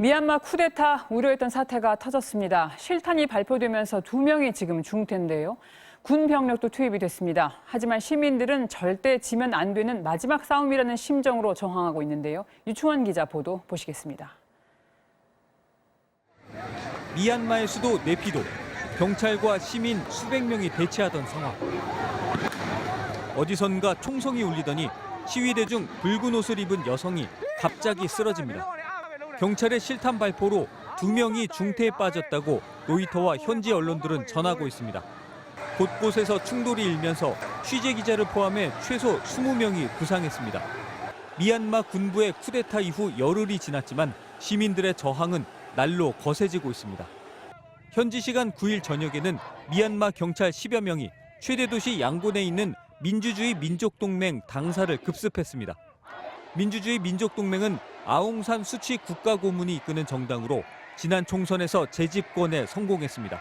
미얀마 쿠데타 우려했던 사태가 터졌습니다. 실탄이 발표되면서 2명이 지금 중태인데요. 군 병력도 투입이 됐습니다. 하지만 시민들은 절대 지면 안 되는 마지막 싸움이라는 심정으로 저항하고 있는데요. 유충원 기자 보도 보시겠습니다. 미얀마의 수도 네피도, 경찰과 시민 수백 명이 대치하던 상황. 어디선가 총성이 울리더니 시위대 중 붉은 옷을 입은 여성이 갑자기 쓰러집니다. 경찰의 실탄 발포로 2명이 중태에 빠졌다고 로이터와 현지 언론들은 전하고 있습니다. 곳곳에서 충돌이 일면서 취재 기자를 포함해 최소 20명이 부상했습니다. 미얀마 군부의 쿠데타 이후 열흘이 지났지만 시민들의 저항은 날로 거세지고 있습니다. 현지 시간 9일 저녁에는 미얀마 경찰 10여 명이 최대 도시 양곤에 있는 민주주의 민족동맹 당사를 급습했습니다. 민주주의 민족동맹은 아웅산 수치 국가고문이 이끄는 정당으로 지난 총선에서 재집권에 성공했습니다.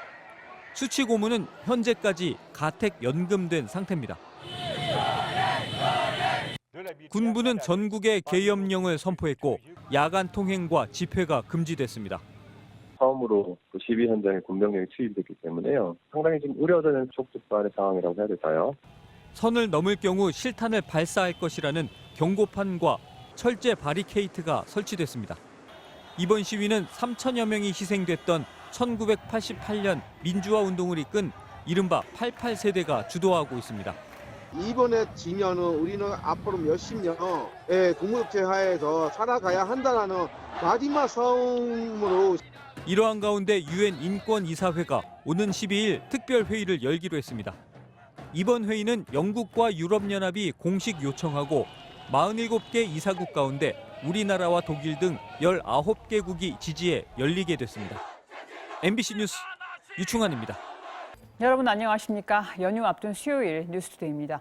수치 고문은 현재까지 가택 연금된 상태입니다. 군부는 전국에 계엄령을 선포했고 야간 통행과 집회가 금지됐습니다. 처음으로 시위 현장에 군병력이 투입됐기 때문에요. 상당히 지금 우려되는 촉촉발의 상황이라고 해야 될까요? 선을 넘을 경우 실탄을 발사할 것이라는 경고판과 철제 바리케이트가 설치됐습니다. 이번 시위는 3천여 명이 희생됐던 1988년 민주화 운동을 이끈 이른바 88세대가 주도하고 있습니다. 이번에 지면은 우리는 앞으로 몇십 년의 국무협체 하에서 살아가야 한다는 마지막 싸움으로. 이러한 가운데 유엔 인권이사회가 오는 12일 특별회의를 열기로 했습니다. 이번 회의는 영국과 유럽연합이 공식 요청하고 47개 이사국 가운데 우리나라와 독일 등 19개국이 지지해 열리게 됐습니다. MBC 뉴스 유충환입니다. 여러분 안녕하십니까? 연휴 앞둔 수요일 뉴스투데이입니다.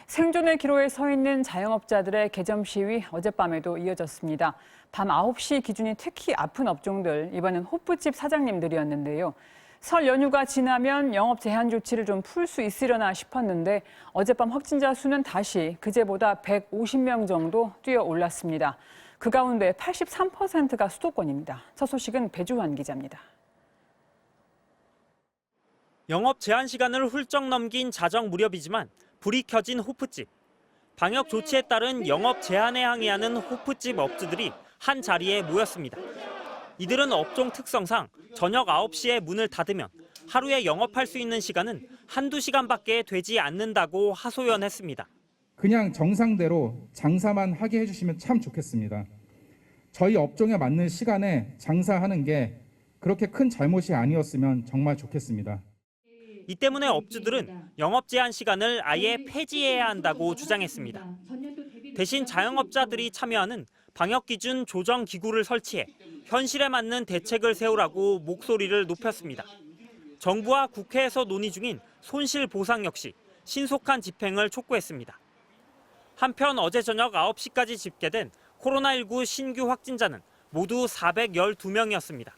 생존의 기로에 서 있는 자영업자들의 개점 시위 어젯밤에도 이어졌습니다. 밤 9시 기준이 특히 아픈 업종들, 이번엔 호프집 사장님들이었는데요. 설 연휴가 지나면 영업 제한 조치를 좀 풀 수 있으려나 싶었는데 어젯밤 확진자 수는 다시 그제보다 150명 정도 뛰어 올랐습니다. 그 가운데 83%가 수도권입니다. 첫 소식은 배주환 기자입니다. 영업 제한 시간을 훌쩍 넘긴 자정 무렵이지만 불이 켜진 호프집. 방역 조치에 따른 영업 제한에 항의하는 호프집 업주들이 한 자리에 모였습니다. 이들은 업종 특성상 저녁 9시에 문을 닫으면 하루에 영업할 수 있는 시간은 한두 시간밖에 되지 않는다고 하소연했습니다. 그냥 정상대로 장사만 하게 해주시면 참 좋겠습니다. 저희 업종에 맞는 시간에 장사하는 게 그렇게 큰 잘못이 아니었으면 정말 좋겠습니다. 이 때문에 업주들은 영업 제한 시간을 아예 폐지해야 한다고 주장했습니다. 대신 자영업자들이 참여하는 방역 기준 조정 기구를 설치해 현실에 맞는 대책을 세우라고 목소리를 높였습니다. 정부와 국회에서 논의 중인 손실 보상 역시 신속한 집행을 촉구했습니다. 한편 어제 저녁 9시까지 집계된 코로나19 신규 확진자는 모두 412명이었습니다.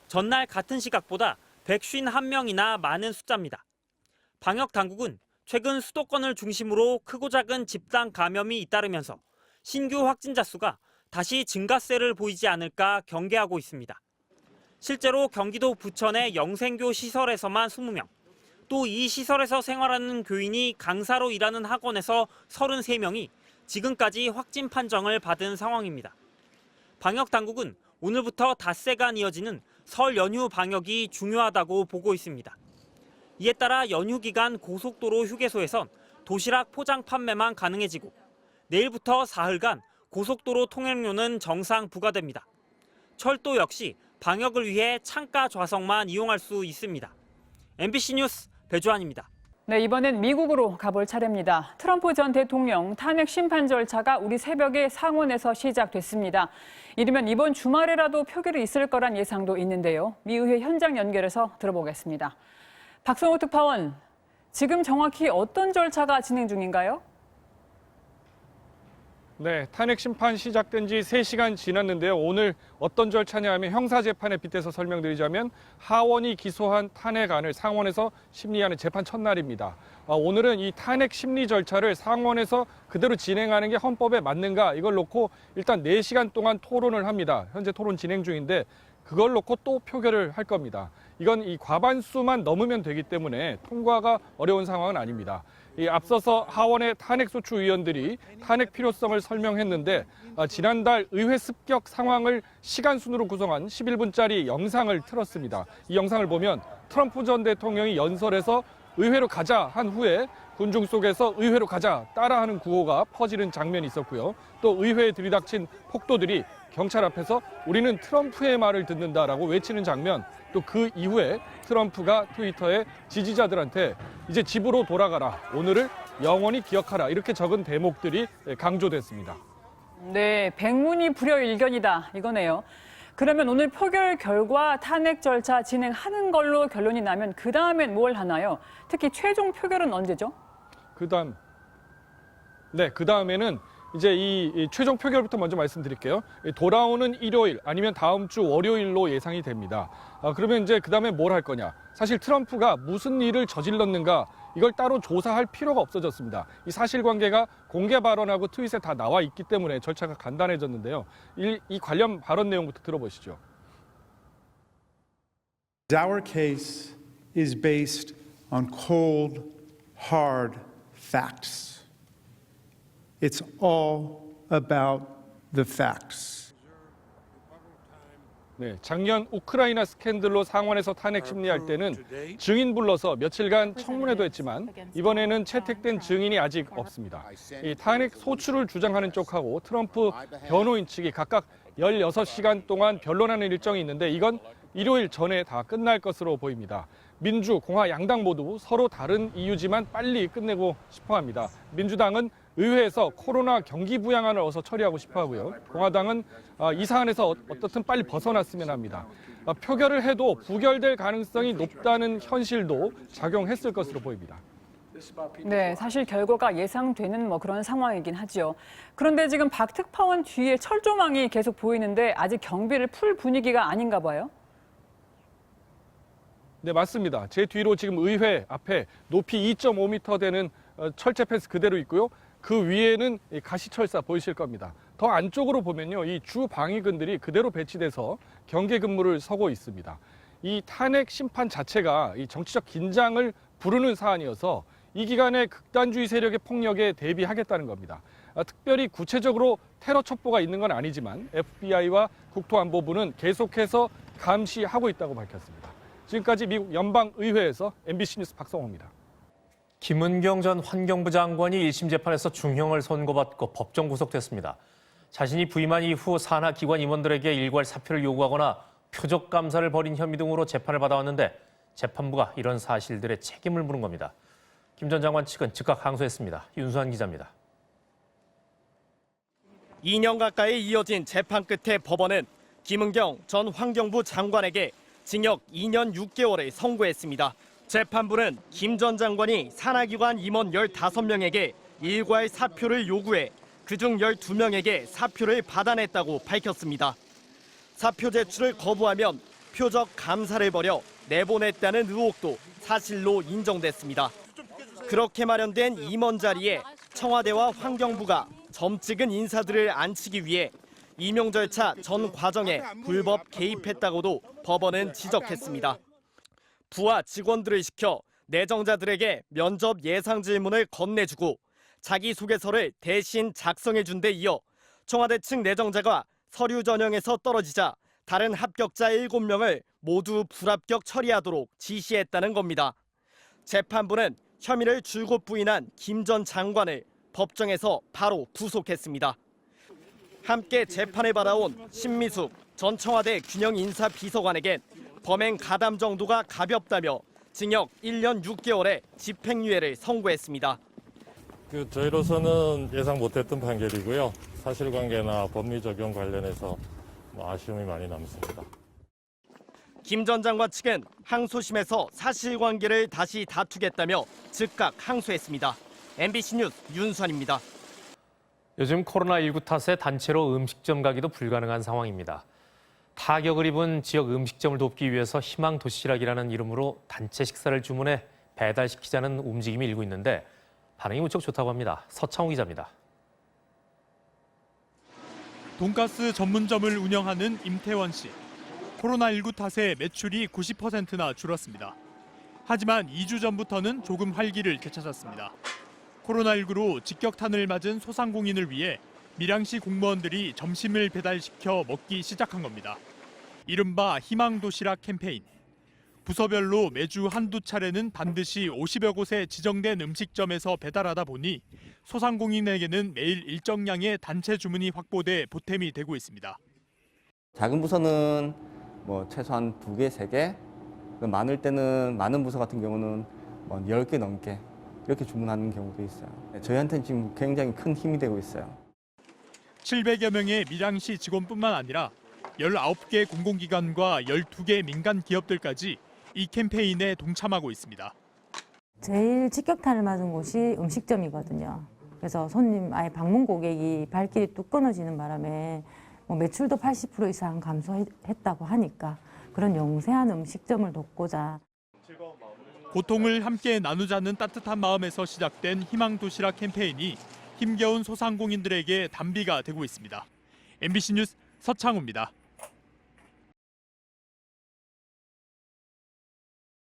전날 같은 시각보다 151명이나 많은 숫자입니다. 방역 당국은 최근 수도권을 중심으로 크고 작은 집단 감염이 잇따르면서 신규 확진자 수가 다시 증가세를 보이지 않을까 경계하고 있습니다. 실제로 경기도 부천의 영생교 시설에서만 20명, 또 이 시설에서 생활하는 교인이 강사로 일하는 학원에서 33명이 지금까지 확진 판정을 받은 상황입니다. 방역 당국은 오늘부터 닷새간 이어지는 설 연휴 방역이 중요하다고 보고 있습니다. 이에 따라 연휴 기간 고속도로 휴게소에선 도시락 포장 판매만 가능해지고 내일부터 사흘간 고속도로 통행료는 정상 부과됩니다. 철도 역시 방역을 위해 창가 좌석만 이용할 수 있습니다. MBC 뉴스 배주환입니다. 네, 이번엔 미국으로 가볼 차례입니다. 트럼프 전 대통령 탄핵 심판 절차가 우리 새벽에 상원에서 시작됐습니다. 이르면 이번 주말에라도 표결이 있을 거란 예상도 있는데요. 미 의회 현장 연결해서 들어보겠습니다. 박성호 특파원, 지금 정확히 어떤 절차가 진행 중인가요? 네, 탄핵 심판 시작된 지 3시간 지났는데요. 오늘 어떤 절차냐 하면 형사재판에 빗대서 설명드리자면 하원이 기소한 탄핵안을 상원에서 심리하는 재판 첫날입니다. 오늘은 이 탄핵 심리 절차를 상원에서 그대로 진행하는 게 헌법에 맞는가 이걸 놓고 일단 4시간 동안 토론을 합니다. 현재 토론 진행 중인데 그걸 놓고 또 표결을 할 겁니다. 이건 이 과반수만 넘으면 되기 때문에 통과가 어려운 상황은 아닙니다. 앞서서 하원의 탄핵소추 의원들이 탄핵 필요성을 설명했는데 지난달 의회 습격 상황을 시간 순으로 구성한 11분짜리 영상을 틀었습니다. 이 영상을 보면 트럼프 전 대통령이 연설에서 의회로 가자 한 후에 군중 속에서 의회로 가자 따라하는 구호가 퍼지는 장면이 있었고요. 또 의회에 들이닥친 폭도들이 경찰 앞에서 우리는 트럼프의 말을 듣는다라고 외치는 장면, 또 그 이후에 트럼프가 트위터에 지지자들한테 이제 집으로 돌아가라, 오늘을 영원히 기억하라 이렇게 적은 대목들이 강조됐습니다. 네, 백문이 불여일견이다 이거네요. 그러면 오늘 표결 결과 탄핵 절차 진행하는 걸로 결론이 나면 그 다음엔 뭘 하나요? 특히 최종 표결은 언제죠? 그 다음에는 이제 이 최종 표결부터 먼저 말씀드릴게요. 돌아오는 일요일 아니면 다음 주 월요일로 예상이 됩니다. 그러면 이제 그 다음에 뭘 할 거냐? 사실 트럼프가 무슨 일을 저질렀는가 이걸 따로 조사할 필요가 없어졌습니다. 이 사실관계가 공개 발언하고 트윗에 다 나와 있기 때문에 절차가 간단해졌는데요. 이 관련 발언 내용부터 들어보시죠. Our case is based on cold, hard facts. It's all about the facts. 네, 작년 우크라이나 스캔들로 상원에서 탄핵 심리할 때는 증인 불러서 며칠간 청문회도 했지만 이번에는 채택된 증인이 아직 없습니다. 이 탄핵 소추를 주장하는 쪽하고 트럼프 변호인 측이 각각 16시간 동안 변론하는 일정이 있는데 이건 일요일 전에 다 끝날 것으로 보입니다. 민주, 공화 양당 모두 서로 다른 이유지만 빨리 끝내고 싶어 합니다. 민주당은 의회에서 코로나 경기 부양안을 어서 처리하고 싶어 하고요. 공화당은 이 사안에서 어떻든 빨리 벗어났으면 합니다. 표결을 해도 부결될 가능성이 높다는 현실도 작용했을 것으로 보입니다. 네, 사실 결과가 예상되는 그런 상황이긴 하죠. 그런데 지금 박 특파원 뒤에 철조망이 계속 보이는데 아직 경비를 풀 분위기가 아닌가 봐요. 네, 맞습니다. 제 뒤로 지금 의회 앞에 높이 2.5m 되는 철제 펜스 그대로 있고요. 그 위에는 가시철사 보이실 겁니다. 더 안쪽으로 보면요, 이 주 방위군들이 그대로 배치돼서 경계 근무를 서고 있습니다. 이 탄핵 심판 자체가 이 정치적 긴장을 부르는 사안이어서 이 기간에 극단주의 세력의 폭력에 대비하겠다는 겁니다. 특별히 구체적으로 테러 첩보가 있는 건 아니지만 FBI와 국토안보부는 계속해서 감시하고 있다고 밝혔습니다. 지금까지 미국 연방의회에서 MBC 뉴스 박성호입니다. 김은경 전 환경부 장관이 1심 재판에서 중형을 선고받고 법정 구속됐습니다. 자신이 부임한 이후 산하기관 임원들에게 일괄 사표를 요구하거나 표적 감사를 벌인 혐의 등으로 재판을 받아왔는데 재판부가 이런 사실들의 책임을 물은 겁니다. 김 전 장관 측은 즉각 항소했습니다. 윤수환 기자입니다. 2년 가까이 이어진 재판 끝에 법원은 김은경 전 환경부 장관에게 징역 2년 6개월을 선고했습니다. 재판부는 김 전 장관이 산하기관 임원 15명에게 일괄 사표를 요구해 그중 12명에게 사표를 받아냈다고 밝혔습니다. 사표 제출을 거부하면 표적 감사를 벌여 내보냈다는 의혹도 사실로 인정됐습니다. 그렇게 마련된 임원 자리에 청와대와 환경부가 점 찍은 인사들을 앉히기 위해 임용 절차 전 과정에 불법 개입했다고도 법원은 지적했습니다. 부하 직원들을 시켜 내정자들에게 면접 예상 질문을 건네주고 자기소개서를 대신 작성해준 데 이어 청와대 측 내정자가 서류 전형에서 떨어지자 다른 합격자 7명을 모두 불합격 처리하도록 지시했다는 겁니다. 재판부는 혐의를 줄곧 부인한 김 전 장관을 법정에서 바로 구속했습니다. 함께 재판을 받아온 신미숙 전 청와대 균형인사비서관에겐 범행 가담 정도가 가볍다며 징역 1년 6개월의 집행유예를 선고했습니다. 저희로서는 예상 못했던 판결이고요. 사실관계나 법리 적용 관련해서 아쉬움이 많이 남습니다. 김 전 장관 측은 항소심에서 사실관계를 다시 다투겠다며 즉각 항소했습니다. MBC 뉴스 윤수환입니다. 요즘 코로나19 탓에 단체로 음식점 가기도 불가능한 상황입니다. 타격을 입은 지역 음식점을 돕기 위해서 희망 도시락이라는 이름으로 단체 식사를 주문해 배달시키자는 움직임이 일고 있는데 반응이 무척 좋다고 합니다. 서창호 기자입니다. 돈가스 전문점을 운영하는 임태원 씨. 코로나19 탓에 매출이 90%나 줄었습니다. 하지만 2주 전부터는 조금 활기를 되찾았습니다. 코로나19로 직격탄을 맞은 소상공인을 위해 밀양시 공무원들이 점심을 배달시켜 먹기 시작한 겁니다. 이른바 희망도시락 캠페인. 부서별로 매주 한두 차례는 반드시 50여 곳에 지정된 음식점에서 배달하다 보니 소상공인에게는 매일 일정량의 단체 주문이 확보돼 보탬이 되고 있습니다. 작은 부서는 최소한 2개, 3개, 많을 때는 많은 부서 같은 경우는 10개 넘게 이렇게 주문하는 경우도 있어요. 저희한테는 지금 굉장히 큰 힘이 되고 있어요. 700여 명의 밀양시 직원뿐만 아니라 19개 공공기관과 12개 민간 기업들까지 이 캠페인에 동참하고 있습니다. 제일 직격탄을 맞은 곳이 음식점이거든요. 그래서 아예 방문 고객이 발길이 뚝 끊어지는 바람에 매출도 80% 이상 감소했다고 하니까 그런 영세한 음식점을 돕고자. 고통을 함께 나누자는 따뜻한 마음에서 시작된 희망도시락 캠페인이 힘겨운 소상공인들에게 단비가 되고 있습니다. MBC 뉴스 서창호입니다.